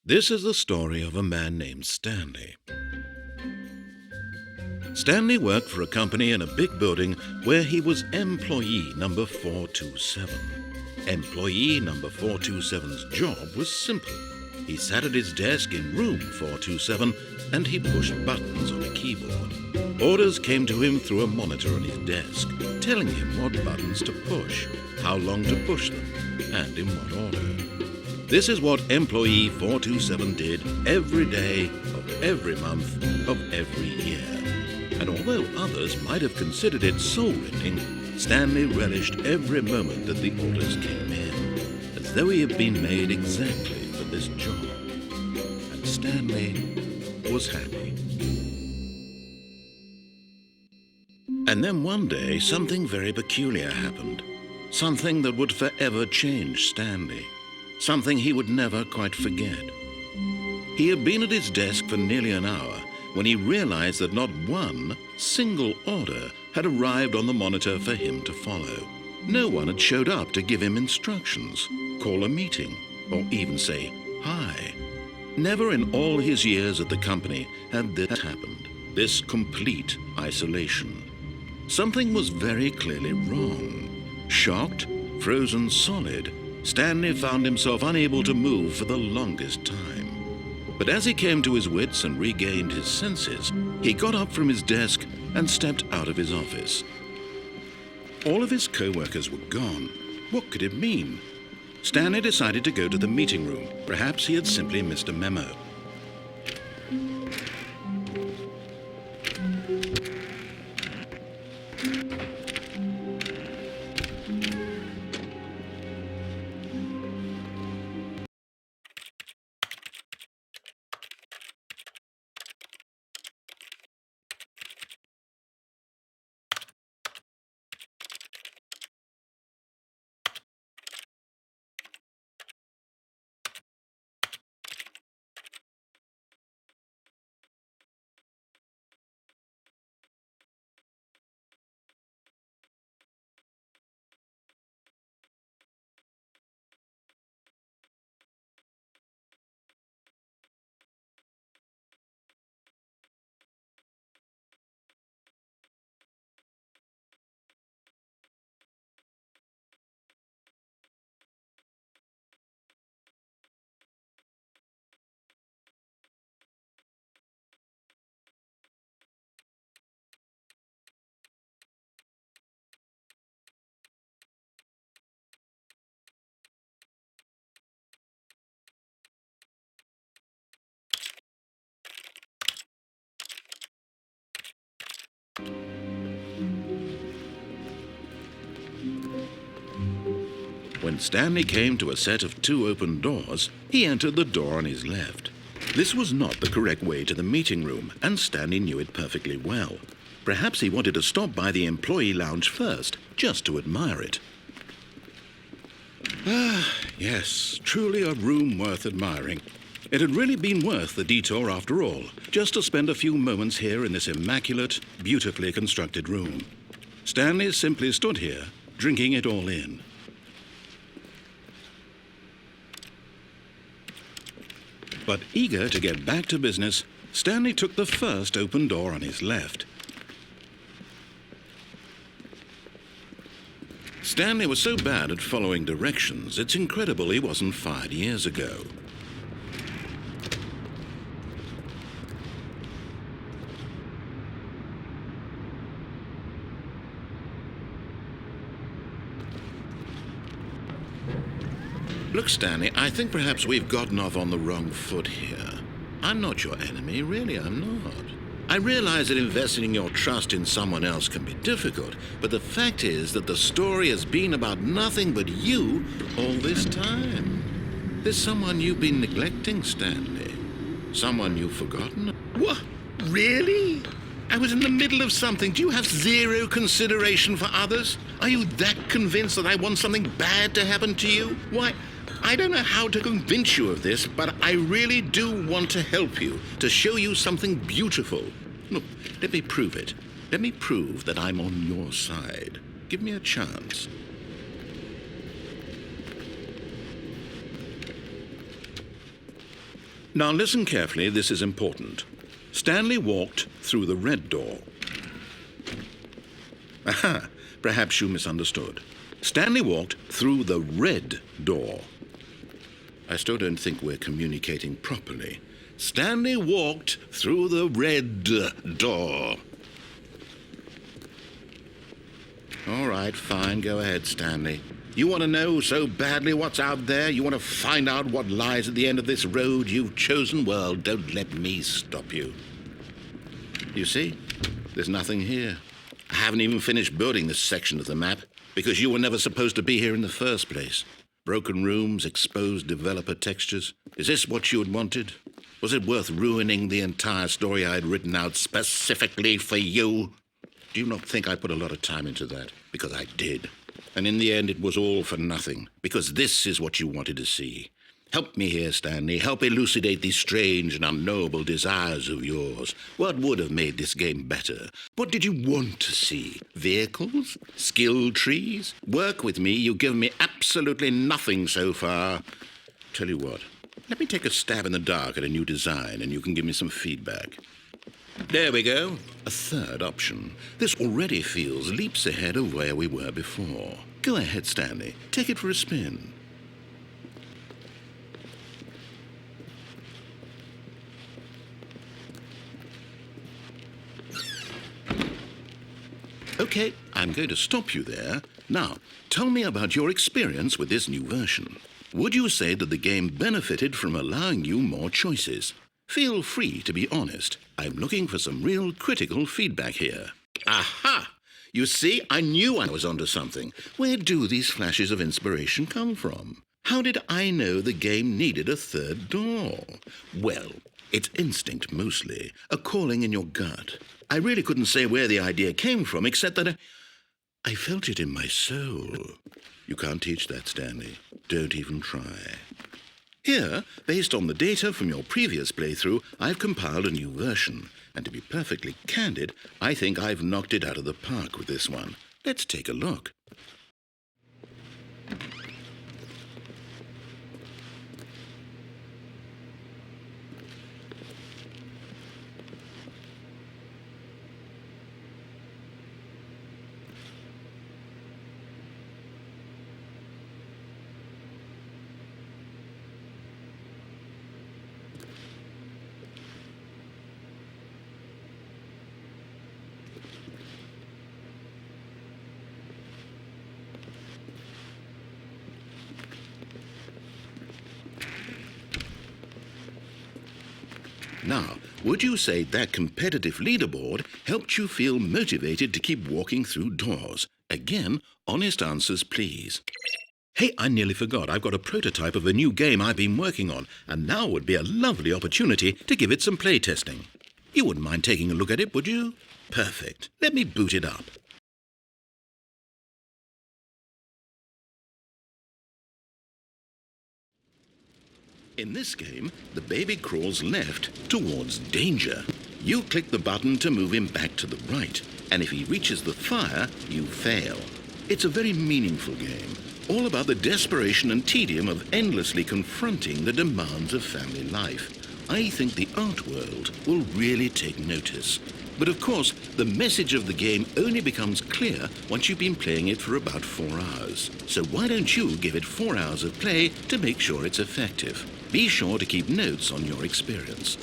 This is the story of a man named Stanley. Stanley worked for a company in a big building where he was employee number 427. Employee number 427's job was simple. He sat at his desk in room 427 and he pushed buttons on a keyboard. Orders came to him through a monitor on his desk, telling him what buttons to push, how long to push them, and in what order. This is what employee 427 did every day of every month of every year. And although others might have considered it soul-rending, Stanley relished every moment that the orders came in, as though he had been made exactly for this job. And Stanley was happy. And then one day, something very peculiar happened. Something that would forever change Stanley. Something he would never quite forget. He had been at his desk for nearly an hour when he realized that not one single order had arrived on the monitor for him to follow. No one had showed up to give him instructions, call a meeting, or even say hi. Never in all his years at the company had this happened, this complete isolation. Something was very clearly wrong. Shocked, frozen solid, Stanley found himself unable to move for the longest time. But as he came to his wits and regained his senses, he got up from his desk and stepped out of his office. All of his co-workers were gone. What could it mean? Stanley decided to go to the meeting room. Perhaps he had simply missed a memo. When Stanley came to a set of 2 open doors, he entered the door on his left. This was not the correct way to the meeting room, and Stanley knew it perfectly well. Perhaps he wanted to stop by the employee lounge first, just to admire it. Ah, yes, truly a room worth admiring. It had really been worth the detour after all, just to spend a few moments here in this immaculate, beautifully constructed room. Stanley simply stood here, drinking it all in. But eager to get back to business, Stanley took the first open door on his left. Stanley was so bad at following directions, it's incredible he wasn't fired years ago. Look, Stanley, I think perhaps we've gotten off on the wrong foot here. I'm not your enemy, really, I'm not. I realize that investing your trust in someone else can be difficult, but the fact is that the story has been about nothing but you all this time. There's someone you've been neglecting, Stanley. Someone you've forgotten. What? Really? I was in the middle of something. Do you have zero consideration for others? Are you that convinced that I want something bad to happen to you? Why, I don't know how to convince you of this, but I really do want to help you, to show you something beautiful. Look, let me prove it. Let me prove that I'm on your side. Give me a chance. Now listen carefully, this is important. Stanley walked through the red door. Aha, perhaps you misunderstood. Stanley walked through the red door. I still don't think we're communicating properly. Stanley walked through the red door. All right, fine, go ahead, Stanley. You want to know so badly what's out there? You want to find out what lies at the end of this road you've chosen? Well, don't let me stop you. You see, there's nothing here. I haven't even finished building this section of the map because you were never supposed to be here in the first place. Broken rooms, exposed developer textures. Is this what you had wanted? Was it worth ruining the entire story I had written out specifically for you? Do you not think I put a lot of time into that? Because I did. And in the end, it was all for nothing. Because this is what you wanted to see. Help me here, Stanley. Help elucidate these strange and unknowable desires of yours. What would have made this game better? What did you want to see? Vehicles? Skill trees? Work with me. You've given me absolutely nothing so far. Tell you what, let me take a stab in the dark at a new design and you can give me some feedback. There we go. A third option. This already feels leaps ahead of where we were before. Go ahead, Stanley. Take it for a spin. Okay, I'm going to stop you there. Now, tell me about your experience with this new version. Would you say that the game benefited from allowing you more choices? Feel free to be honest. I'm looking for some real critical feedback here. Aha! You see, I knew I was onto something. Where do these flashes of inspiration come from? How did I know the game needed a third door? Well, it's instinct mostly, a calling in your gut. I really couldn't say where the idea came from, except that I felt it in my soul. You can't teach that, Stanley. Don't even try. Here, based on the data from your previous playthrough, I've compiled a new version. And to be perfectly candid, I think I've knocked it out of the park with this one. Let's take a look. Now, would you say that competitive leaderboard helped you feel motivated to keep walking through doors? Again, honest answers, please. Hey, I nearly forgot. I've got a prototype of a new game I've been working on, and now would be a lovely opportunity to give it some playtesting. You wouldn't mind taking a look at it, would you? Perfect. Let me boot it up. In this game, the baby crawls left towards danger. You click the button to move him back to the right, and if he reaches the fire, you fail. It's a very meaningful game, all about the desperation and tedium of endlessly confronting the demands of family life. I think the art world will really take notice. But of course, the message of the game only becomes clear once you've been playing it for about 4 hours. So why don't you give it 4 hours of play to make sure it's effective? Be sure to keep notes on your experience.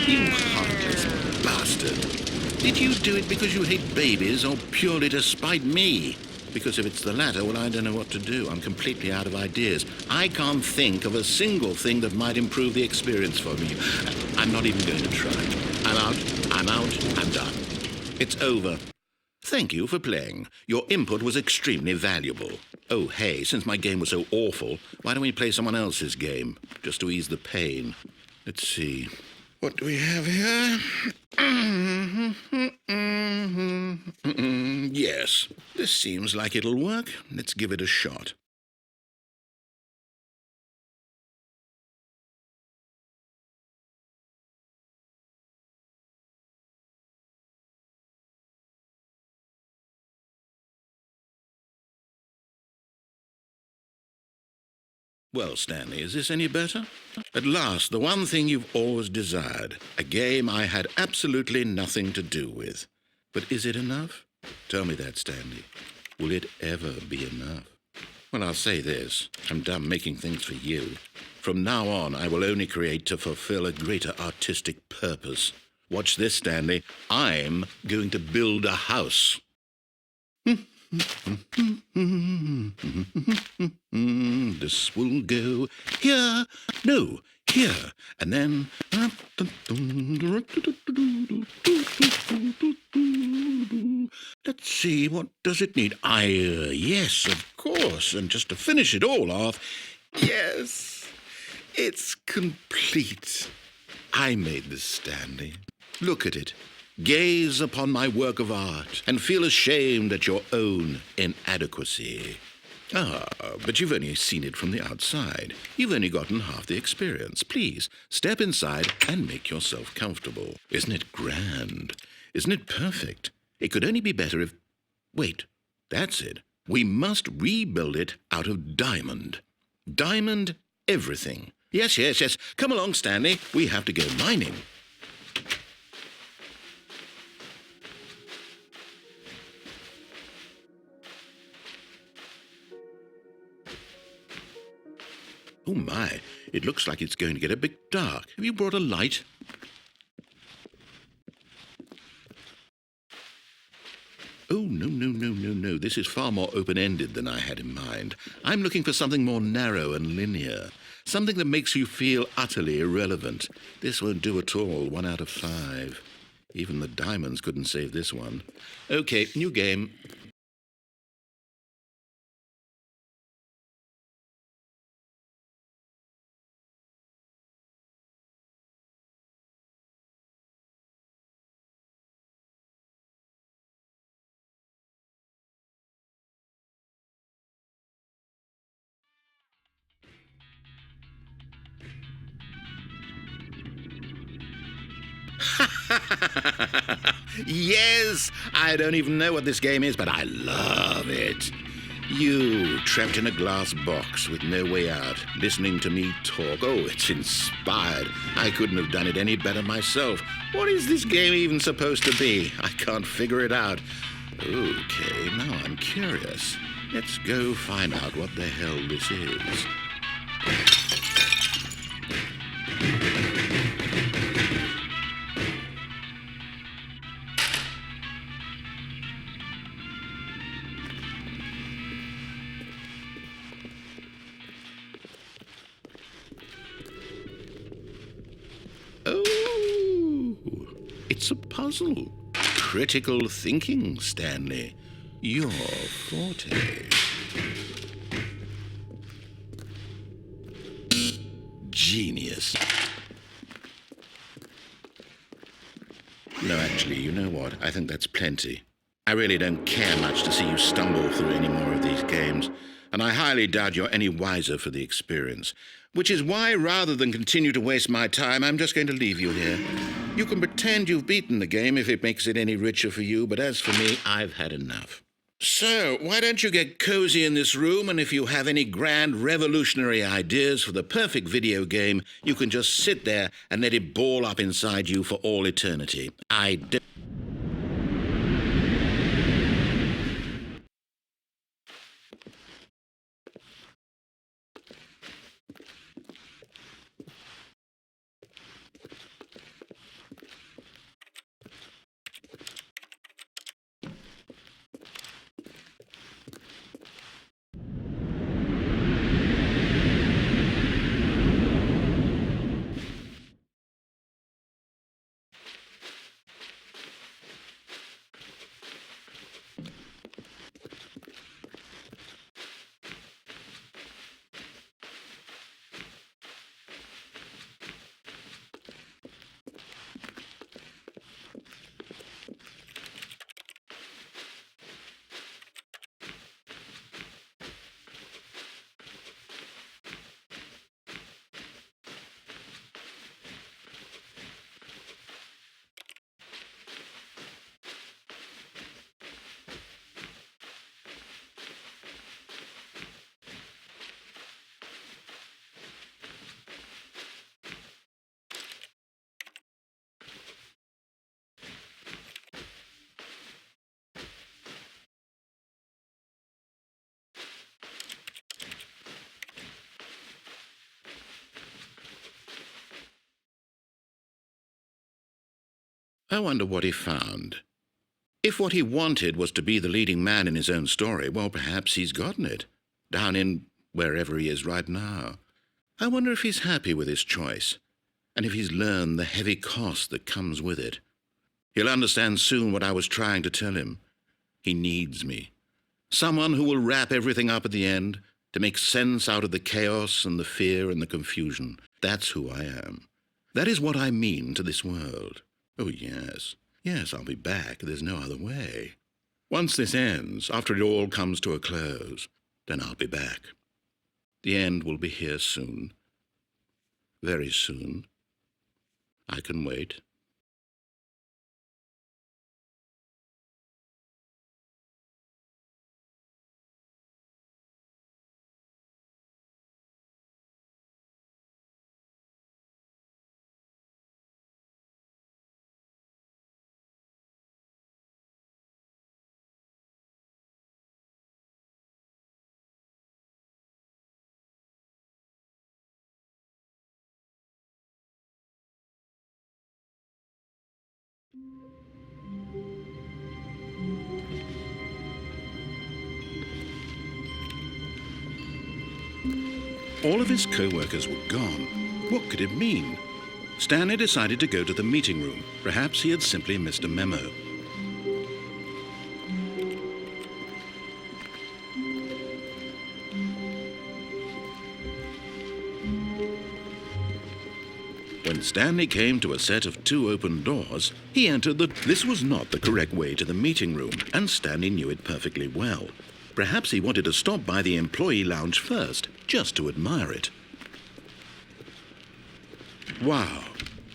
You heartless bastard. Did you do it because you hate babies or purely to spite me? Because if it's the latter, well, I don't know what to do. I'm completely out of ideas. I can't think of a single thing that might improve the experience for me. I'm not even going to try. I'm out, I'm done. It's over. Thank you for playing. Your input was extremely valuable. Oh, hey, since my game was so awful, why don't we play someone else's game, just to ease the pain? Let's see. What do we have here? Yes, this seems like it'll work. Let's give it a shot. Well, Stanley, is this any better? At last, the one thing you've always desired. A game I had absolutely nothing to do with. But is it enough? Tell me that, Stanley. Will it ever be enough? Well, I'll say this. I'm done making things for you. From now on, I will only create to fulfill a greater artistic purpose. Watch this, Stanley. I'm going to build a house. This will go here, no, here, and then... Let's see, what does it need? Yes, of course, and just to finish it all off, yes, it's complete. I made this, Stanley. Look at it. Gaze upon my work of art and feel ashamed at your own inadequacy. Ah, but you've only seen it from the outside. You've only gotten half the experience. Please, step inside and make yourself comfortable. Isn't it grand? Isn't it perfect? It could only be better if... Wait, that's it. We must rebuild it out of diamond. Diamond everything. Yes. Come along, Stanley. We have to go mining. Oh my, it looks like it's going to get a bit dark. Have you brought a light? Oh, no. This is far more open-ended than I had in mind. I'm looking for something more narrow and linear. Something that makes you feel utterly irrelevant. This won't do at all, 1 out of 5. Even the diamonds couldn't save this one. Okay, new game. Yes! I don't even know what this game is, but I love it. You, trapped in a glass box with no way out, listening to me talk. Oh, it's inspired. I couldn't have done it any better myself. What is this game even supposed to be? I can't figure it out. Okay, now I'm curious. Let's go find out what the hell this is. Oh, it's a puzzle. Critical thinking, Stanley. Your forte. Genius. No, actually, you know what? I think that's plenty. I really don't care much to see you stumble through any more of these games, and I highly doubt you're any wiser for the experience. Which is why, rather than continue to waste my time, I'm just going to leave you here. You can pretend you've beaten the game if it makes it any richer for you, but as for me, I've had enough. So, why don't you get cozy in this room, and if you have any grand revolutionary ideas for the perfect video game, you can just sit there and let it ball up inside you for all eternity. I wonder what he found. If what he wanted was to be the leading man in his own story, well, perhaps he's gotten it, down in wherever he is right now. I wonder if he's happy with his choice, and if he's learned the heavy cost that comes with it. He'll understand soon what I was trying to tell him. He needs me. Someone who will wrap everything up at the end, to make sense out of the chaos and the fear and the confusion. That's who I am. That is what I mean to this world. Oh, yes. Yes, I'll be back. There's no other way. Once this ends, after it all comes to a close, then I'll be back. The end will be here soon. Very soon. I can wait. All of his co-workers were gone. What could it mean? Stanley decided to go to the meeting room. Perhaps he had simply missed a memo. When Stanley came to a set of 2 open doors, he entered This was not the correct way to the meeting room, and Stanley knew it perfectly well. Perhaps he wanted to stop by the employee lounge first, just to admire it. Wow,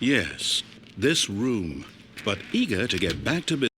yes, this room. But eager to get back to business,